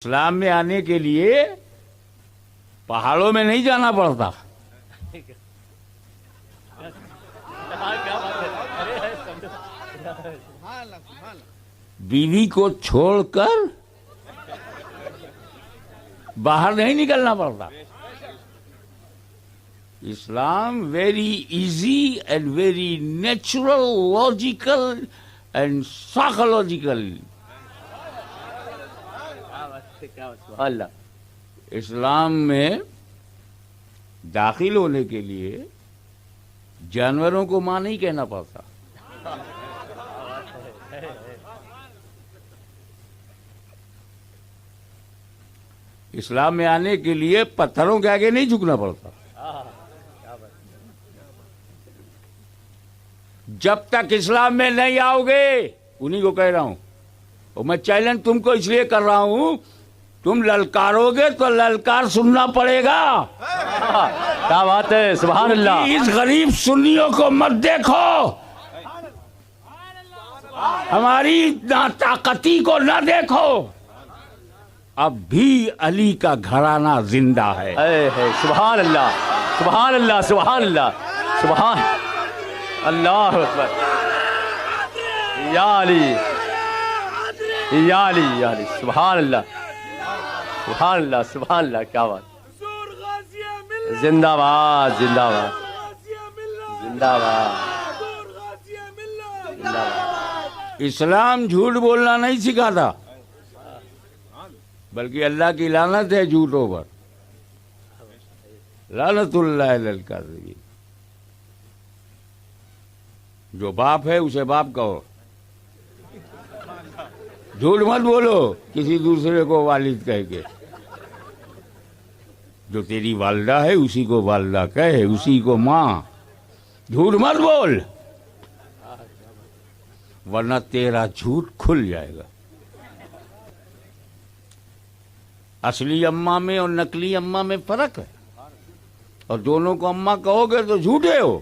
اسلام میں آنے کے لیے پہاڑوں میں نہیں جانا پڑتا. بیوی کو چھوڑ کر باہر نہیں نکلنا پڑتا. اسلام very easy and very natural, logical and psychological. اسلام میں داخل ہونے کے لیے جانوروں کو ماں نہیں کہنا پڑتا. اسلام میں آنے کے لیے پتھروں کے آگے نہیں جھکنا پڑتا. جب تک اسلام میں نہیں آؤ گے, انہی کو کہہ رہا ہوں, اور میں چیلنج تم کو اس لیے کر رہا ہوں, تم للکارو گے تو للکار سننا پڑے گا. کیا بات ہے, سبحان اللہ. اس غریب سنیوں کو مت دیکھو, ہماری ناطاقتی کو نہ دیکھو. اب بھی علی کا گھرانہ زندہ ہے. سبحان اللہ, سبحان اللہ, سبحان اللہ, سبحان اللہ اکبر. یا علی, یا علی, یا علی, سبحان اللہ, سبحان اللہ, سبحان اللہ. کیا بات. زندہ باد, زندہ باد, زندہ باد, زندہ باد. اسلام جھوٹ بولنا نہیں سکھاتا, بلکہ اللہ کی لعنت ہے جھوٹوں پر. لعنت اللہ علی الکاذبین. جو باپ ہے اسے باپ کہو, جھوٹ مت بولو کسی دوسرے کو والد کہہ کے. جو تیری والدہ ہے اسی کو والدہ کہے, اسی کو ماں. جھوٹ مت بول, ورنہ تیرا جھوٹ کھل جائے گا. اصلی اماں میں اور نقلی اماں میں فرق ہے, اور دونوں کو اماں کہو گے تو جھوٹے ہو,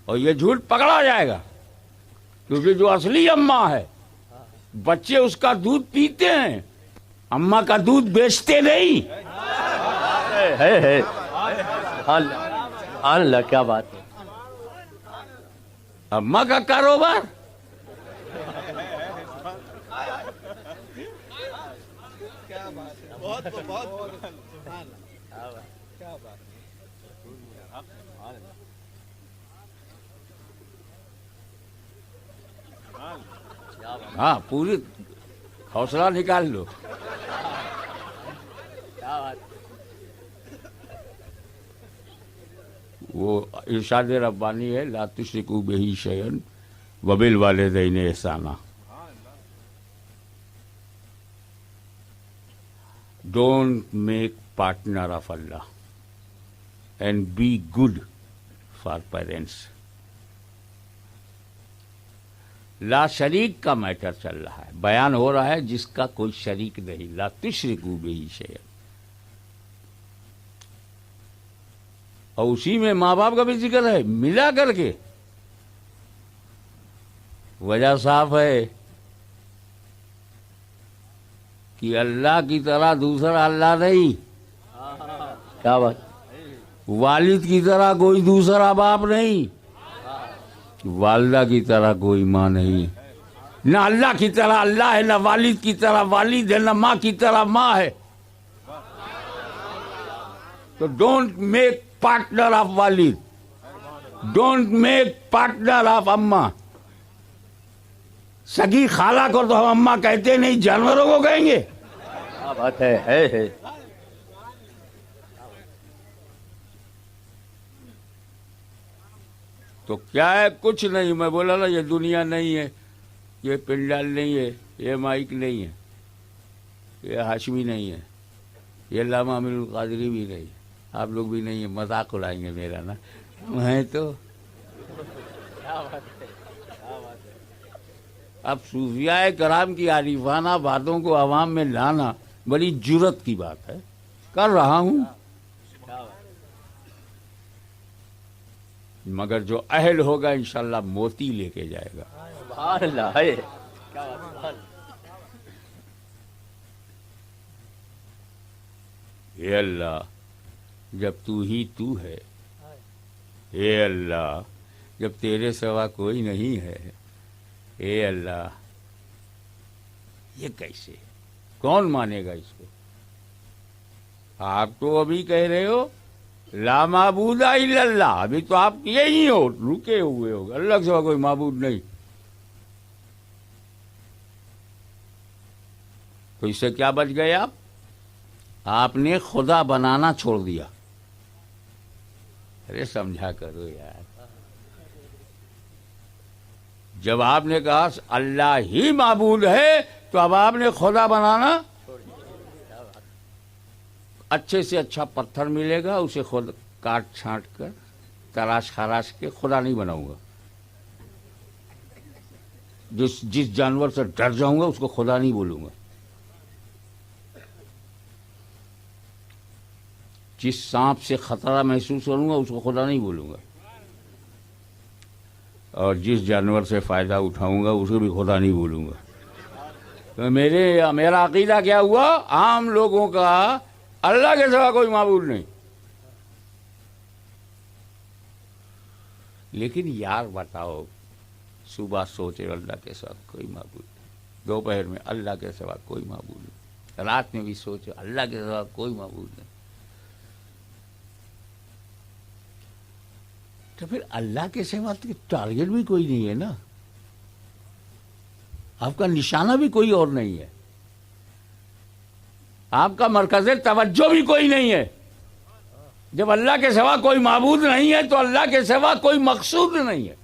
اور یہ جھوٹ پکڑا جائے گا. کیونکہ جو اصلی اماں ہے بچے اس کا دودھ پیتے ہیں, اماں کا دودھ بیچتے نہیں. سبحان اللہ, کیا بات ہے. اماں کا کاروبار ہاں, پوری حوصلہ نکال لو. وہ ارشاد ربانی ہے, لا تشرکوا بہ شیئا وبالوالدین احسانا. Don't make partner of Allah and be good for parents. لا شریک کا میٹر چل رہا ہے, بیان ہو رہا ہے جس کا کوئی شریک نہیں. لا تشرکوا بہ شیئا, اور اسی میں ماں باپ کا بھی ذکر ہے ملا کر کے. وجہ صاف ہے کہ اللہ کی طرح دوسرا اللہ نہیں. کیا بات. والد کی طرح کوئی دوسرا باپ نہیں, والدہ کی طرح کوئی ماں نہیں. نہ اللہ کی طرح اللہ ہے, نہ والد کی طرح والد ہے, نہ ماں کی طرح ماں ہے. تو ڈونٹ میک پارٹنر آف والد, ڈونٹ میک پارٹنر آف اماں. سگی خالہ کو تو ہم اماں کہتے نہیں, جانوروں کو کہیں گے. کیا بات ہے. تو کیا ہے, کچھ نہیں. میں بولا نا, یہ دنیا نہیں ہے, یہ پنڈال نہیں ہے, یہ مائک نہیں ہے, یہ ہاشمی نہیں ہے, یہ علامہ امین القادری بھی نہیں, آپ لوگ بھی نہیں ہیں. مذاق اڑائیں گے میرا نا, میں تو اب صوفیاء کرام کی عارفانہ باتوں کو عوام میں لانا بڑی جرت کی بات ہے. کر رہا ہوں, مگر جو اہل ہوگا انشاءاللہ موتی لے کے جائے گا. سبحان اللہ. اے اللہ جب تو ہی تو ہے، اے اللہ جب تیرے سوا کوئی نہیں ہے، اے اللہ یہ کیسے، کون مانے گا اس کو؟ آپ تو ابھی کہہ رہے ہو لا معبود الا اللہ، ابھی تو آپ کیے ہی ہو، رکے ہوئے ہو، اللہ کے سوا کوئی معبود نہیں، تو اس سے کیا بچ گئے آپ نے خدا بنانا چھوڑ دیا۔ ارے سمجھا کرو یار، جب آپ نے کہا اللہ ہی معبود ہے تو اب آپ نے خدا بنانا، اچھے سے اچھا پتھر ملے گا اسے خود کاٹ چھانٹ کر تراش خراش کے خدا نہیں بناؤں گا، جس جانور سے ڈر جاؤں گا اس کو خدا نہیں بولوں گا، جس سانپ سے خطرہ محسوس کروں گا اس کو خدا نہیں بولوں گا، اور جس جانور سے فائدہ اٹھاؤں گا اسے بھی خدا نہیں بولوں گا۔ تو میرا عقیدہ کیا ہوا؟ عام لوگوں کا اللہ کے سوا کوئی معبود نہیں۔ لیکن یار بتاؤ، صبح سوچے اللہ کے سوا کوئی معبود نہیں، دوپہر میں اللہ کے سوا کوئی معبود نہیں، رات میں بھی سوچو اللہ کے سوا کوئی معبود نہیں، تو پھر اللہ کے سوا ٹارگیٹ بھی کوئی نہیں ہے نا، آپ کا نشانہ بھی کوئی اور نہیں ہے، آپ کا مرکز توجہ بھی کوئی نہیں ہے۔ جب اللہ کے سوا کوئی معبود نہیں ہے تو اللہ کے سوا کوئی مقصود نہیں ہے،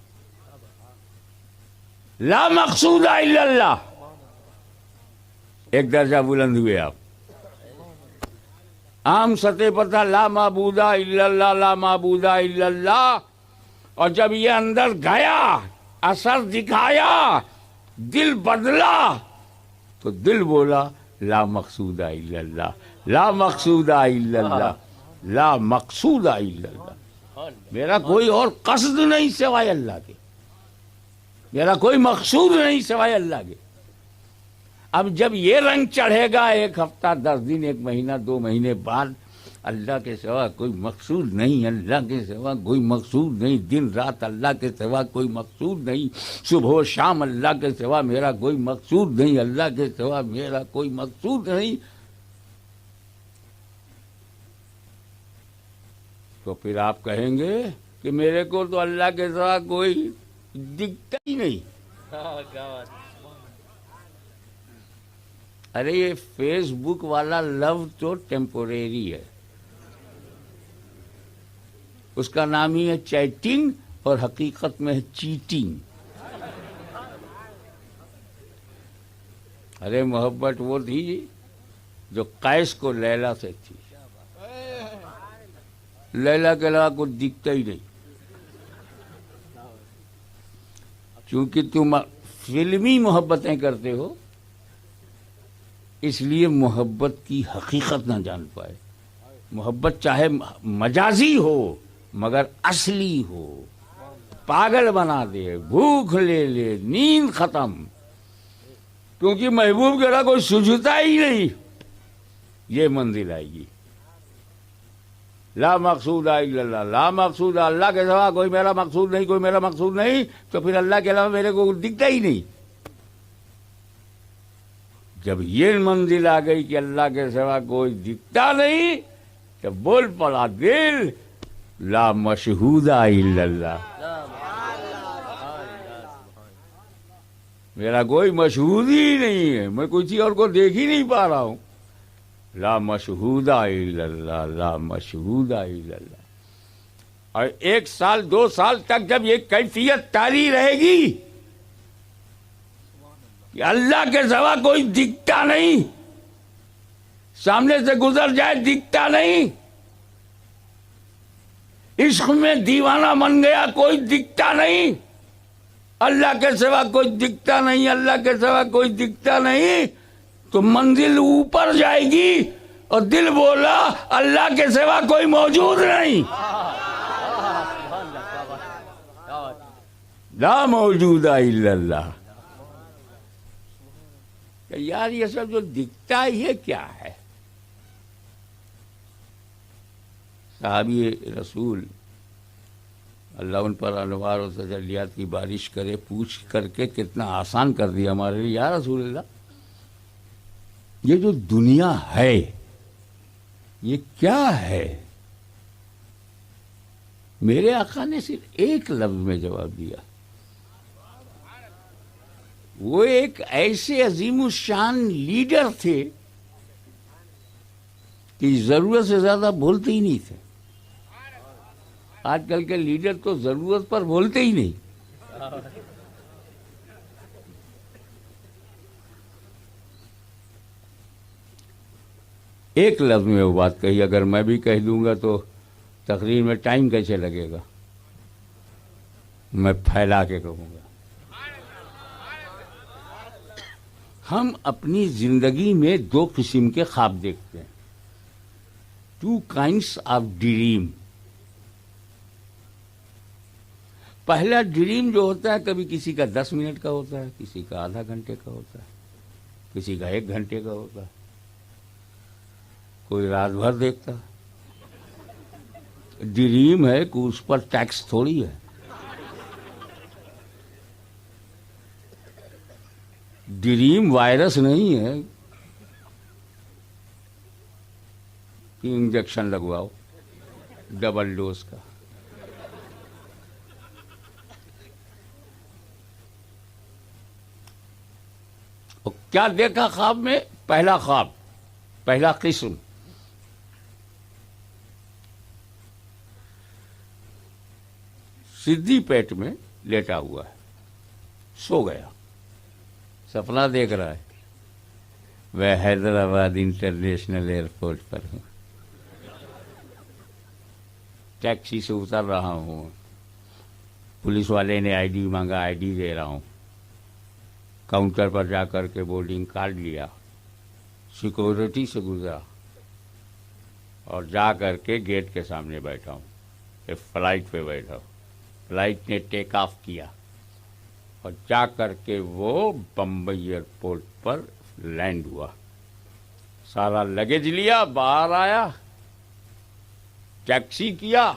لا مقصود الا اللہ، ایک درجہ بلند ہوئے آپ۔ عام سطح پر تھا لا معبود الا اللہ، لا معبود الا اللہ، اور جب یہ اندر گیا، اثر دکھایا، دل بدلا، تو دل بولا لا مقصود الا اللہ، لا مقصود الا اللہ، لا مقصود الا اللہ، میرا کوئی اور قصد نہیں سوائے اللہ کے، میرا کوئی مقصود نہیں سوائے اللہ کے۔ اب جب یہ رنگ چڑھے گا، ایک ہفتہ 10 دن، 1 مہینہ 2 مہینے بعد، اللہ کے سوا کوئی مقصود نہیں، اللہ کے سوا کوئی مقصود نہیں، دن رات اللہ کے سوا کوئی مقصود نہیں، صبح و شام اللہ کے سوا میرا کوئی مقصود نہیں، اللہ کے سوا میرا کوئی مقصود نہیں، تو پھر آپ کہیں گے کہ میرے کو تو اللہ کے سوا کوئی دکھتا ہی نہیں۔ ارے یہ فیس بک والا لو تو ٹیمپوریری ہے، اس کا نام ہی ہے چیٹنگ، اور حقیقت میں ہے چیٹنگ۔ ارے محبت وہ تھی جو قیس کو لیلا سے تھی، لیلا کے علاوہ کچھ دکھتا ہی نہیں، چونکہ تم فلمی محبتیں کرتے ہو اس لیے محبت کی حقیقت نہ جان پائے۔ محبت چاہے مجازی ہو مگر اصلی ہو، پاگل بنا دے، بھوک لے لے، نیند ختم، کیونکہ محبوب کے رہا کوئی سوجھتا ہی نہیں، یہ منزل آئے گی۔ لا مقصود الا اللہ، لا مقصود اللہ کے سوا کوئی میرا مقصود نہیں، کوئی میرا مقصود نہیں، تو پھر اللہ کے علاوہ میرے کو دکھتا ہی نہیں۔ جب یہ منزل آ گئی کہ اللہ کے سوا کوئی دکھتا نہیں، تو بول پڑا دل لا مشہود الا اللہ، میرا کوئی مشہود ہی نہیں ہے، میں کسی اور کو دیکھ ہی نہیں پا رہا ہوں، لا مشہود الا اللہ، لا مشہود الا اللہ۔ اور 1 سال 2 سال تک جب یہ کیفیت طاری رہے گی کہ اللہ کے سوا کوئی دکھتا نہیں، سامنے سے گزر جائے دکھتا نہیں، عشق میں دیوانہ بن گیا کوئی دکھتا نہیں، اللہ کے سوا کوئی دکھتا نہیں، اللہ کے سوا کوئی دکھتا نہیں، تو منزل اوپر جائے گی اور دل بولا اللہ کے سوا کوئی موجود نہیں، لا موجود الا اللہ۔ یار یہ سب جو دکھتا ہے یہ کیا ہے؟ صحابی رسول اللہ ان پر انوار و تجلیات کی بارش کرے، پوچھ کر کے کتنا آسان کر دیا ہمارے لیے، یا رسول اللہ یہ جو دنیا ہے یہ کیا ہے؟ میرے آقا نے صرف ایک لفظ میں جواب دیا. وہ ایک ایسے عظیم الشان لیڈر تھے کہ ضرورت سے زیادہ بولتے ہی نہیں تھے. آج کل کے لیڈر تو ضرورت پر بولتے ہی نہیں. ایک لفظ میں وہ بات کہی، اگر میں بھی کہہ دوں گا تو تقریر میں ٹائم کیسے لگے گا؟ میں پھیلا کے کہوں گا. ہم اپنی زندگی میں دو قسم کے خواب دیکھتے ہیں. 2 kinds of dream. پہلا ڈریم جو ہوتا ہے کبھی کسی کا 10 منٹ کا ہوتا ہے، کسی کا آدھا گھنٹے کا ہوتا ہے، کسی کا 1 گھنٹے کا ہوتا ہے، کوئی رات بھر دیکھتا ہے. ڈریم ہے کہ اس پر ٹیکس تھوڑی ہے. ڈریم وائرس نہیں ہے کہ انجیکشن لگواؤ ڈبل ڈوز کا. اور کیا دیکھا خواب میں؟ پہلا خواب، پہلا قسم، سدھی پیٹ میں لیٹا ہوا ہے، سو گیا، سپنا دیکھ رہا ہے میں حیدرآباد انٹرنیشنل ایئرپورٹ پر ہوں، ٹیکسی سے اتر رہا ہوں، پولیس والے نے آئی ڈی مانگا، آئی ڈی دے رہا ہوں، کاؤنٹر پر جا کر کے بورڈنگ کارڈ لیا، سیکورٹی سے گزرا اور جا کر کے گیٹ کے سامنے بیٹھا ہوں. ایک فلائٹ پہ بیٹھا ہوں، فلائٹ نے ٹیک آف کیا اور جا کر کے وہ بمبئی ایئرپورٹ پر لینڈ ہوا. سارا لگیج لیا، باہر آیا، ٹیکسی کیا،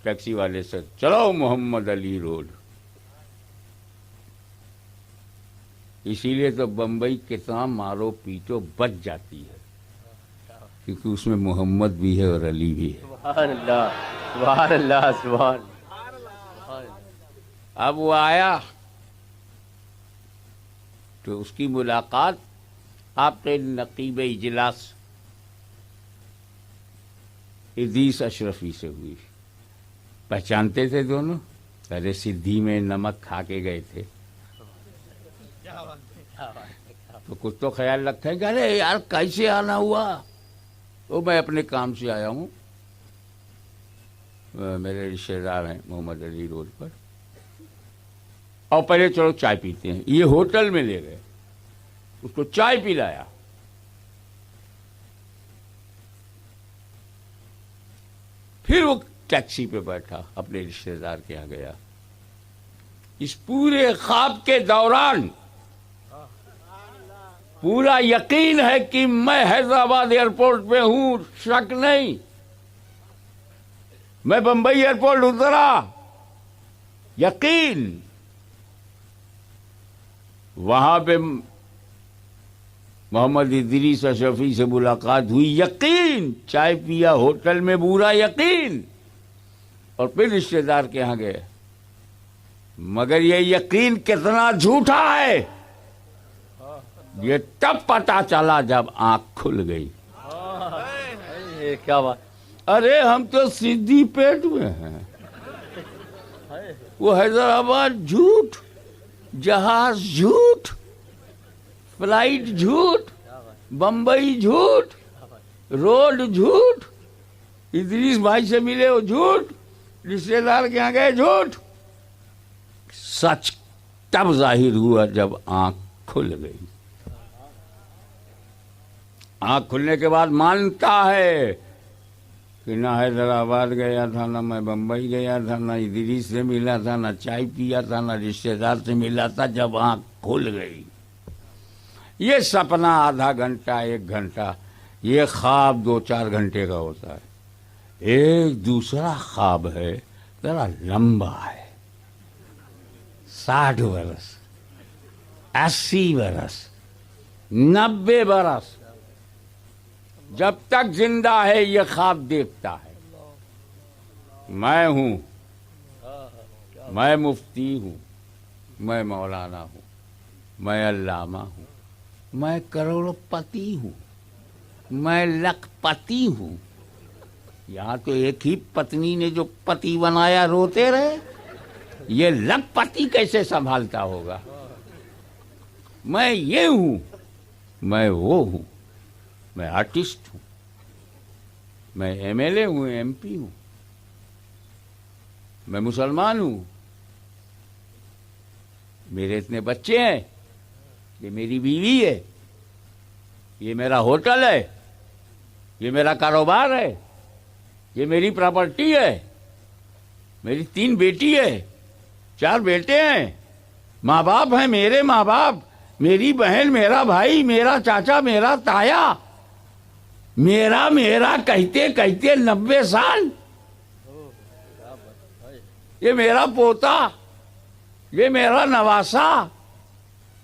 ٹیکسی والے سے چلو محمد علی روڈ. اسی لیے تو بمبئی کتنا مارو پیٹو بچ جاتی ہے، کیونکہ اس میں محمد بھی ہے اور علی بھی ہے. سبحان اللہ، سبحان اللہ، سبحان. اب وہ آیا تو اس کی ملاقات آپ کے نقیب اجلاس ادریس اشرفی سے ہوئی. پہچانتے تھے دونوں؟ ارے سدھی میں نمک کھا کے گئے تھے تو کچھ تو خیال رکھے کہ ارے یار کیسے آنا ہوا؟ تو میں اپنے کام سے آیا ہوں، میرے رشتے دار ہیں محمد علی روڈ پر، اور پہلے چلو چائے پیتے ہیں. یہ ہوٹل میں لے گئے، اس کو چائے پلایا. پھر وہ ٹیکسی پہ بیٹھا، اپنے رشتے دار کے یہاں گیا. اس پورے خواب کے دوران پورا یقین ہے کہ میں حیدرآباد ایئرپورٹ پہ ہوں، شک نہیں. میں بمبئی ایئرپورٹ اترا، یقین. وہاں پہ محمد ادریس اشرفی سے ملاقات ہوئی، یقین. چائے پیا ہوٹل میں، پورا یقین. اور پھر رشتے دار کے یہاں گئے. مگر یہ یقین کتنا جھوٹا ہے یہ تب پتا چلا جب آنکھ کھل گئی. کیا بات. ارے ہم تو سدھی پیٹ میں ہیں، وہ حیدرآباد جھوٹ، جہاز جھوٹ، فلائٹ جھوٹ، بمبئی جھوٹ، روڈ جھوٹ، ادریس بھائی سے ملے وہ جھوٹ، رشتے دار کے یہاں گئے جھوٹ. سچ تب ظاہر ہوا جب آنکھ کھل گئی. آنکھ کھلنے کے بعد مانتا ہے کہ نہ حیدرآباد گیا تھا، نہ میں بمبئی گیا تھا، نہ ادریس سے ملا تھا، نہ چائے پیا تھا، نہ رشتے دار سے ملا تھا. جب آنکھ کھل گئی، یہ سپنا آدھا گھنٹہ 1 گھنٹہ، یہ خواب 2-4 گھنٹے کا ہوتا ہے. ایک دوسرا خواب ہے ذرا لمبا ہے، 60 برس، 80 برس، 90 برس، جب تک زندہ ہے یہ خواب دیکھتا ہے، میں ہوں، میں مفتی ہوں، میں مولانا ہوں، میں علامہ ہوں، میں کروڑ پتی ہوں، میں لکھ پتی ہوں۔ یہاں تو ایک ہی پتنی نے جو پتی بنایا روتے رہے، یہ لکھ پتی کیسے سنبھالتا ہوگا؟ میں یہ ہوں، میں وہ ہوں، میں آرٹسٹ ہوں، میں ایم ایل اے ہوں، ایم پی ہوں، میں مسلمان ہوں، میرے اتنے بچے ہیں، یہ میری بیوی ہے، یہ میرا ہوٹل ہے، یہ میرا کاروبار ہے، یہ میری پراپرٹی ہے، میری 3 بیٹی ہے، 4 بیٹے ہیں، ماں باپ ہیں، میرے ماں باپ، میری بہن، میرا بھائی، میرا چاچا، میرا تایا، میرا کہتے کہتے 90 سال، یہ میرا پوتا، یہ میرا نواسا،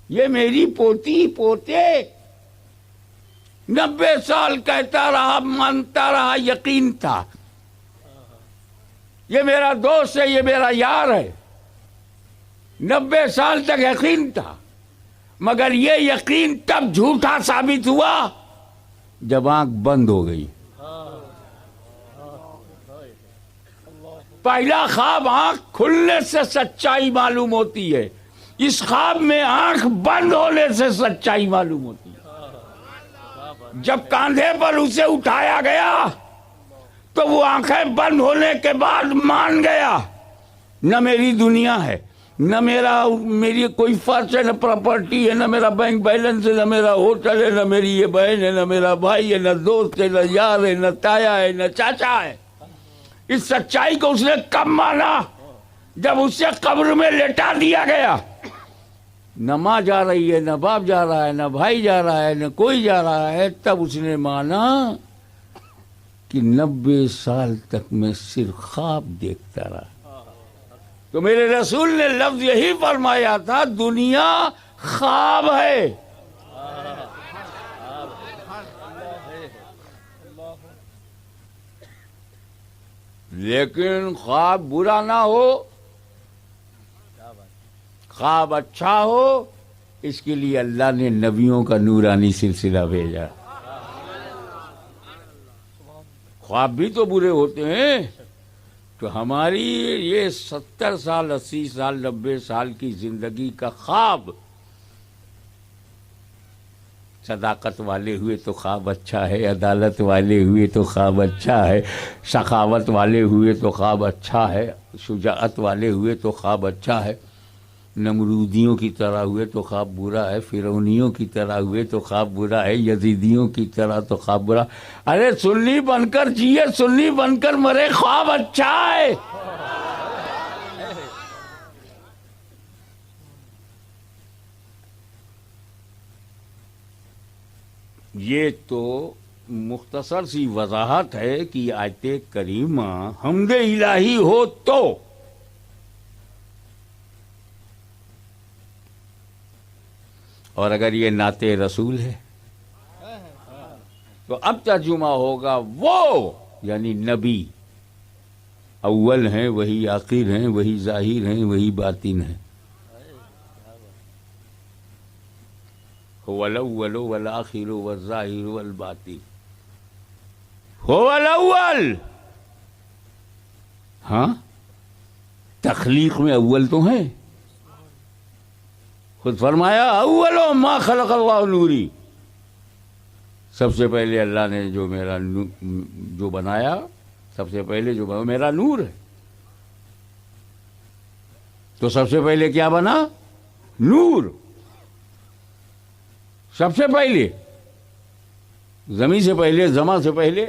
یہ میری پوتی پوتے، 90 سال کہتا رہا، مانتا رہا، یقین تھا، یہ میرا دوست ہے، یہ میرا یار ہے، 90 سال تک یقین تھا، مگر یہ یقین تب جھوٹا ثابت ہوا جب آنکھ بند ہو گئی۔ پہلا خواب آنکھ کھلنے سے سچائی معلوم ہوتی ہے، اس خواب میں آنکھ بند ہونے سے سچائی معلوم ہوتی ہے۔ جب کاندھے پر اسے اٹھایا گیا تو وہ آنکھیں بند ہونے کے بعد مان گیا، نہ میری دنیا ہے، نہ میری کوئی فرض ہے، نہ پراپرٹی ہے، نہ میرا بینک بیلنس ہے، نہ میرا ہوٹل ہے، نہ میری یہ بہن ہے، نہ میرا بھائی ہے، نہ دوست ہے، نہ یار ہے، نہ تایا ہے، نہ چاچا ہے۔ اس سچائی کو اس نے کب مانا؟ جب اسے قبر میں لٹا دیا گیا، نہ ماں جا رہی ہے، نہ باپ جا رہا ہے، نہ بھائی جا رہا ہے، نہ کوئی جا رہا ہے، تب اس نے مانا کہ 90 سال تک میں صرف خواب دیکھتا رہا۔ تو میرے رسول نے لفظ یہی فرمایا تھا، دنیا خواب ہے۔ لیکن خواب برا نہ ہو، خواب اچھا ہو، اس کے لیے اللہ نے نبیوں کا نورانی سلسلہ بھیجا۔ خواب بھی تو برے ہوتے ہیں، تو ہماری یہ 70 سال، 80 سال، 90 سال کی زندگی کا خواب، صداقت والے ہوئے تو خواب اچھا ہے، عدالت والے ہوئے تو خواب اچھا ہے، سخاوت والے ہوئے تو خواب اچھا ہے، شجاعت والے ہوئے تو خواب اچھا ہے، نمرودیوں کی طرح ہوئے تو خواب برا ہے، فرعونیوں کی طرح ہوئے تو خواب برا ہے، یزیدیوں کی طرح تو خواب برا۔ ارے سنی بن کر جیے، سنی بن کر مرے، خواب اچھا ہے۔ یہ تو مختصر سی وضاحت ہے کہ آیت کریمہ حمد الہی ہو تو، اور اگر یہ نعت رسول ہے تو اب ترجمہ ہوگا وہ، یعنی نبی اول ہیں، وہی آخر ہیں، وہی ظاہر ہیں، وہی باطن ہیں۔ هو الاول والآخر والظاہر والباطن، هو الاول۔ ہاں، تخلیق میں اول تو ہیں، خود فرمایا اول ما خلق اللہ نوری، سب سے پہلے اللہ نے جو بنایا، سب سے پہلے جو بنا میرا نور ہے۔ تو سب سے پہلے کیا بنا؟ نور۔ سب سے پہلے، زمین سے پہلے، زماں سے پہلے،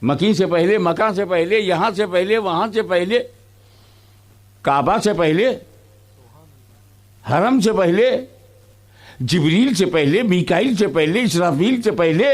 مکین سے پہلے، مکان سے پہلے، یہاں سے پہلے، وہاں سے پہلے، کعبہ سے پہلے، حرم سے پہلے، جبریل سے پہلے، میکائیل سے پہلے، اسرافیل سے پہلے،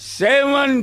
7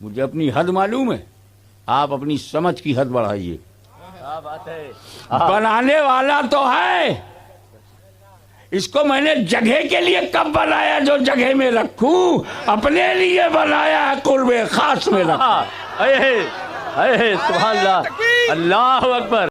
مجھے اپنی حد معلوم ہے، آپ اپنی سمجھ کی حد بڑھائیے. کیا بات ہے. بنانے والا تو ہے، اس کو میں نے جگہ کے لیے کب بنایا جو جگہ میں رکھوں، اپنے لیے بنایا ہے قرب خاص میں رکھوں. سبحان اللہ. اللہ اکبر.